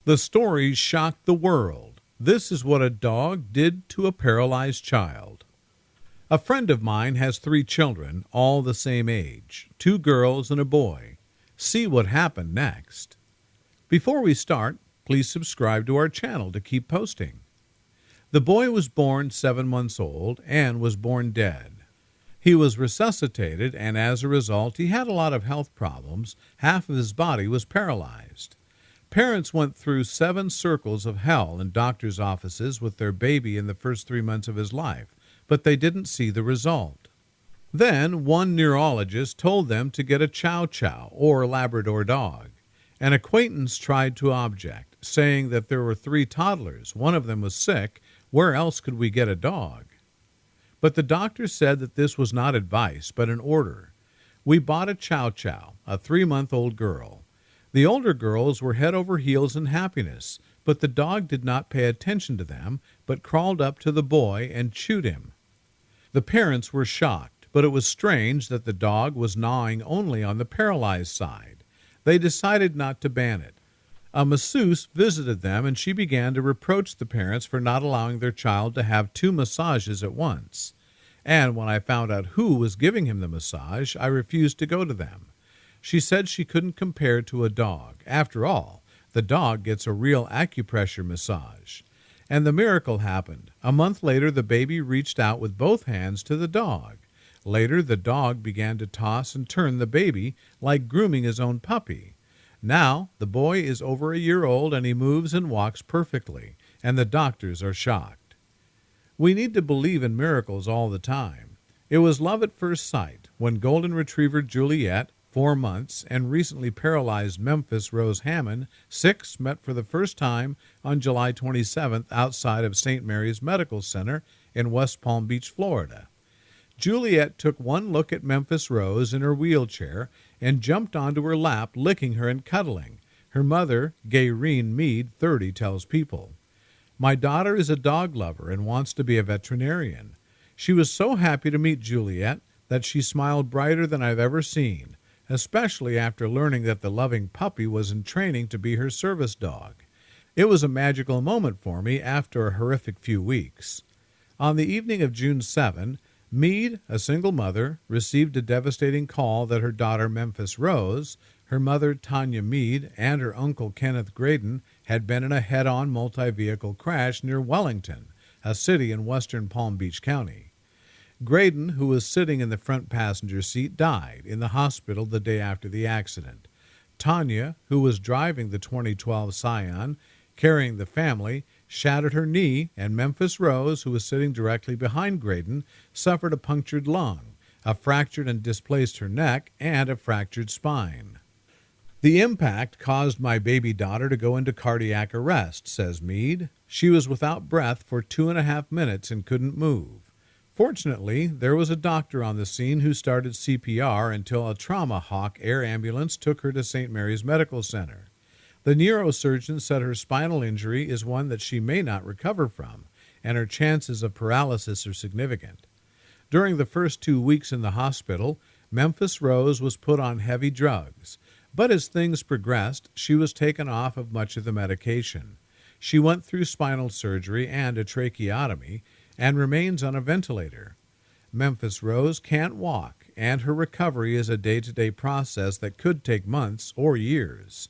The stories shocked the world. This is what a dog did to a paralyzed child. A friend of mine has 3 children, all the same age, 2 girls and a boy. See what happened next. Before we start, please subscribe to our channel to keep posting. The boy was born 7 months old and was born dead. He was resuscitated, and as a result, he had a lot of health problems. Half of his body was paralyzed. Parents went through 7 circles of hell in doctors' offices with their baby in the first 3 months of his life, but they didn't see the result. Then one neurologist told them to get a Chow Chow, or Labrador dog. An acquaintance tried to object, saying that there were 3 toddlers. One of them was sick. Where else could we get a dog? But the doctor said that this was not advice, but an order. We bought a Chow Chow, a 3-month-old girl. The older girls were head over heels in happiness, but the dog did not pay attention to them, but crawled up to the boy and chewed him. The parents were shocked, but it was strange that the dog was gnawing only on the paralyzed side. They decided not to ban it. A masseuse visited them, and she began to reproach the parents for not allowing their child to have 2 massages at once. And when I found out who was giving him the massage, I refused to go to them. She said she couldn't compare to a dog. After all, the dog gets a real acupressure massage. And the miracle happened. A month later, the baby reached out with both hands to the dog. Later, the dog began to toss and turn the baby like grooming his own puppy. Now, the boy is over a year old and he moves and walks perfectly, and the doctors are shocked. We need to believe in miracles all the time. It was love at first sight when Golden Retriever Juliet, 4 months, and recently paralyzed Memphis Rose Hammond, 6, met for the first time on July 27th outside of St. Mary's Medical Center in West Palm Beach, Florida. Juliet took one look at Memphis Rose in her wheelchair and jumped onto her lap, licking her and cuddling. Her mother, Gayrene Mead, 30, tells People, "My daughter is a dog lover and wants to be a veterinarian. She was so happy to meet Juliet that she smiled brighter than I've ever seen, especially after learning that the loving puppy was in training to be her service dog. It was a magical moment for me after a horrific few weeks." On the evening of June 7, Mead, a single mother, received a devastating call that her daughter Memphis Rose, her mother Tanya Mead, and her uncle Kenneth Graydon had been in a head-on multi-vehicle crash near Wellington, a city in western Palm Beach County. Graydon, who was sitting in the front passenger seat, died in the hospital the day after the accident. Tanya, who was driving the 2012 Scion, carrying the family, shattered her knee, and Memphis Rose, who was sitting directly behind Graydon, suffered a punctured lung, a fractured and displaced her neck, and a fractured spine. "The impact caused my baby daughter to go into cardiac arrest," says Mead. "She was without breath for 2.5 minutes and couldn't move. Fortunately, there was a doctor on the scene who started CPR until a Trauma Hawk air ambulance took her to St. Mary's Medical Center. The neurosurgeon said her spinal injury is one that she may not recover from, and her chances of paralysis are significant. During the first 2 weeks in the hospital, Memphis Rose was put on heavy drugs, but as things progressed, she was taken off of much of the medication. She went through spinal surgery and a tracheotomy and remains on a ventilator. Memphis Rose can't walk, and her recovery is a day-to-day process that could take months or years.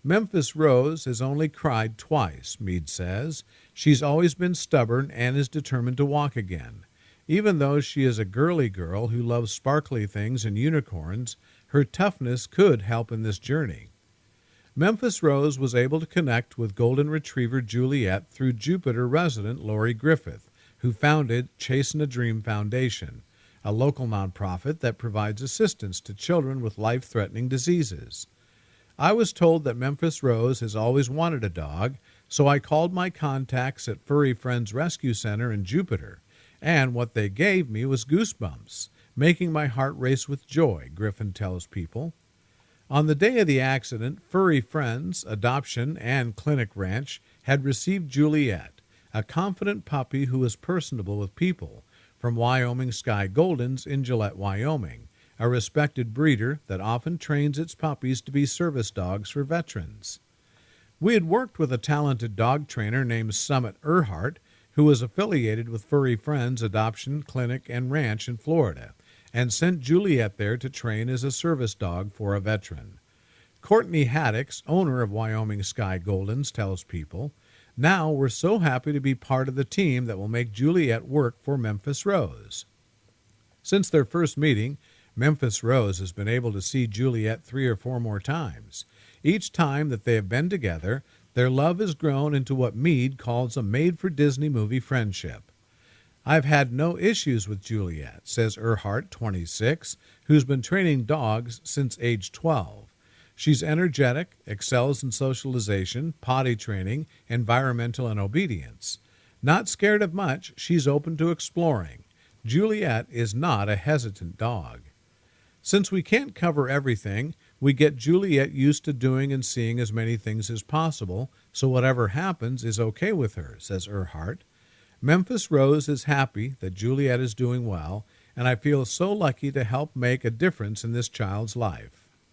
Memphis Rose has only cried twice, Mead says. She's always been stubborn and is determined to walk again. Even though she is a girly girl who loves sparkly things and unicorns, her toughness could help in this journey. Memphis Rose was able to connect with Golden Retriever Juliet through Jupiter resident Lori Griffith, who founded Chasin' a Dream Foundation, a local nonprofit that provides assistance to children with life-threatening diseases. I was told that Memphis Rose has always wanted a dog, so I called my contacts at Furry Friends Rescue Center in Jupiter, and what they gave me was goosebumps, making my heart race with joy, Griffin tells People. On the day of the accident, Furry Friends, Adoption, and Clinic Ranch had received Juliet, a confident puppy who was personable with people, from Wyoming Sky Goldens in Gillette, Wyoming, a respected breeder that often trains its puppies to be service dogs for veterans. We had worked with a talented dog trainer named Summit Earhart, who was affiliated with Furry Friends Adoption Clinic and Ranch in Florida, and sent Juliet there to train as a service dog for a veteran. Courtney Haddix, owner of Wyoming Sky Goldens, tells People, "Now we're so happy to be part of the team that will make Juliet work for Memphis Rose." Since their first meeting, Memphis Rose has been able to see Juliet 3 or 4 more times. Each time that they have been together, their love has grown into what Meade calls a made-for-Disney movie friendship. "I've had no issues with Juliet," says Earhart, 26, who's been training dogs since age 12. "She's energetic, excels in socialization, potty training, environmental, and obedience. Not scared of much, she's open to exploring. Juliet is not a hesitant dog." Since we can't cover everything, we get Juliet used to doing and seeing as many things as possible, so whatever happens is okay with her, says Earhart. "Memphis Rose is happy that Juliet is doing well, and I feel so lucky to help make a difference in this child's life."